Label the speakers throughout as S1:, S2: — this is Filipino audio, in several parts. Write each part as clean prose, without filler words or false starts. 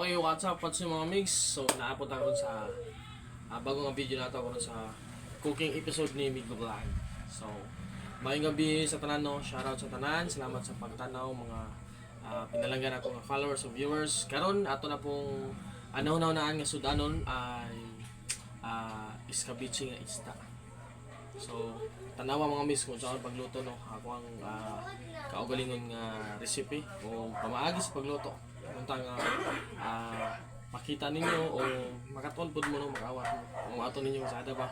S1: Okay, what's up? What's yung mga mix? So, naapot ako sa bagong video na ito ako sa cooking episode ni Migo Vlog. So, maayong gabi sa tanan, no? Shoutout sa tanan. Salamat sa pagtanaw, mga pinalanggan ako ng followers o viewers. Karon ato na pong anaw-naan nga sudanon ay iskabichi nga isda. So, tanawa mga miss kung saan pagluto, no? Ako ang kaugalingon nga recipe o pamaagi sa pagluto. Punta nga makita ninyo o makatuon pod mo, no? Makawat mo kung ato ninyo sa ada ba.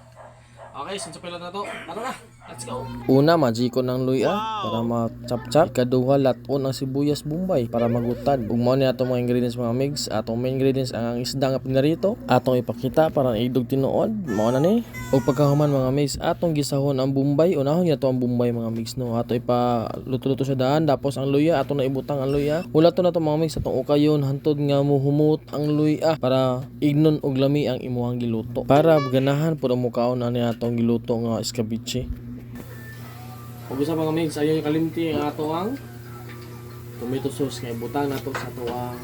S1: Okay, since sa pilot na to, tara na, let's go!
S2: Una, majiko ng luya para ma-chop-chop. Ikaduha, laton ang sibuyas bombay para magutad. Ug mao ni atong mga ingredients mga migs. Atong main ingredients ang isda nga pinarito. Atong ipakita para idog tinuod. Mao na ni. Ug pagkahuman mga migs, atong gisahon ang bombay. Unahon niya to ang bombay mga migs, no. Ato ipa luto-luto sa daan, tapos ang luya atong na ibutang ang luya. Wala to na to mga migs atong ukayon hantod nga muhumot ang luya para ignon og lami ang imuhang giluto. Para ganahan pud ang mukaon ani atong giluto nga escabeche.
S1: Ug usa mga migs, ayo yung kalimti ang ato ang tomato sauce nga ibutang nato sa ato ang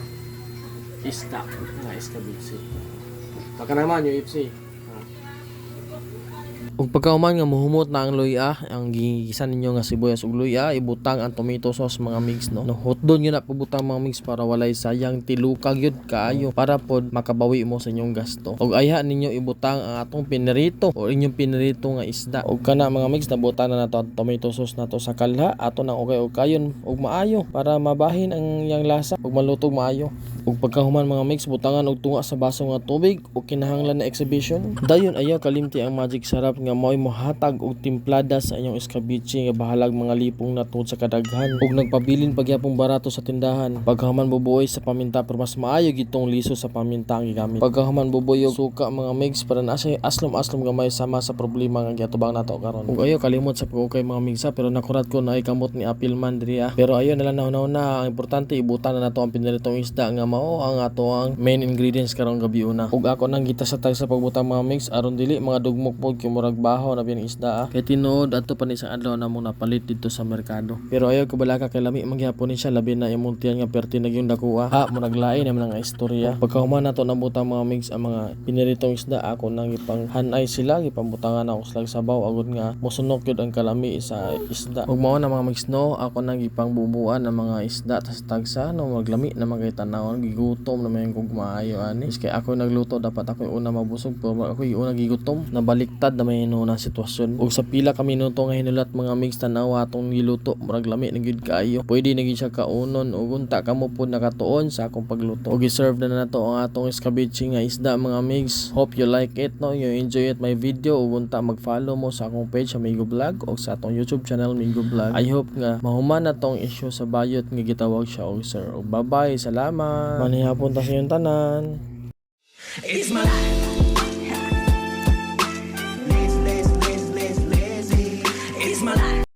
S1: isda nga escabeche. Baka naman yung ipsi.
S2: Ug pagkahuman nga muhumot na ang luya, ang gigisan ninyo nga sibuyas ug luya, ibutang ang tomato sauce mga mix, no. Hotdon yun na pabutang mga mix para walay sayang, tilukag yun kaayo para pod makabawi mo sa inyong gasto. Ug ayha ninyo ibutang ang atong pinirito o inyong pinirito nga isda. Ug kana mga mix, nabutang na nato ang tomato sauce nato sa kalha, ato nang ukay-ukayon ug maayo para mabahin ang iyang lasa ug malutog maayo. Ug pagkahuman mga mix, butangan og tunga sa baso nga tubig ug kinahanglan na exhibition. Dayon ayaw kalimti ang magic sarap nga mo'y mohatag og timplada sa inyong escabeche nga bahalag mga lipong natod sa kadaghan ug nagpabilin pagyapong barato sa tindahan. Pagkahuman bubuoy sa paminta pero mas maayo gitong liso sa paminta ang gigamit. Pagkahuman bubuoy og suka mga mix para na siya aslom-aslom gamay sama sa problema nga giatubang nato karon. Ug ayaw kalimot sa pag-ukay mga migsa pero nakurat ko na ay kamot ni Apilman diri pero ayaw nila nahunaw ang importante ibutan na nato ang piniritong isda nga mao ang ato ang main ingredients karong gabi una. Ug ako nang gitasatag sa pagbutang mga mix aron dili mga dugmok pod kay murag baho na biyan isda kay tinuod adto pa ni isang adlaw na mo napalit dito sa merkado. Pero ayaw ko balaka kay lami mangyapon ni siya labi na imong tiyan nga perti nagyong dakuha. Mo naglain naman nga istorya. Pagkahuman nato nabutang mga mix ang mga piniritong isda ako nang ipanghanay sila gipambutangan ako slag sabaw agud nga mosunok yun ang kalami sa isda. Ug mao na mga mix, no, ako nang ipangbubuan ang mga isda tas tagsa no maglami na magay tanawon gigutom na may kog maayo ani. Kay ako nagluto dapat ako yung una mabusog pero ako yung una gigutom nabaliktad na may na sitwasyon. Ug sa pila ka minuto nga hinulat mga mix tanawa atong niluto murag lami na gyud kaayo. Pwede na gyud siya kaunon ug unta kamo pod nakatuon sa akong pagluto. Ug i-serve na nato ang atong escabeche nga isda mga mix. Hope you like it, no, you enjoy it my video ug unta mag-follow mo sa akong page sa Migo Vlog ug sa atong YouTube channel Migo Vlog. I hope nga mahuman na tong issue sa bayot nga gitawag siya og sir. Ug bye-bye, salamat. Manihapon ta sa inyong tanan.
S3: It's my life.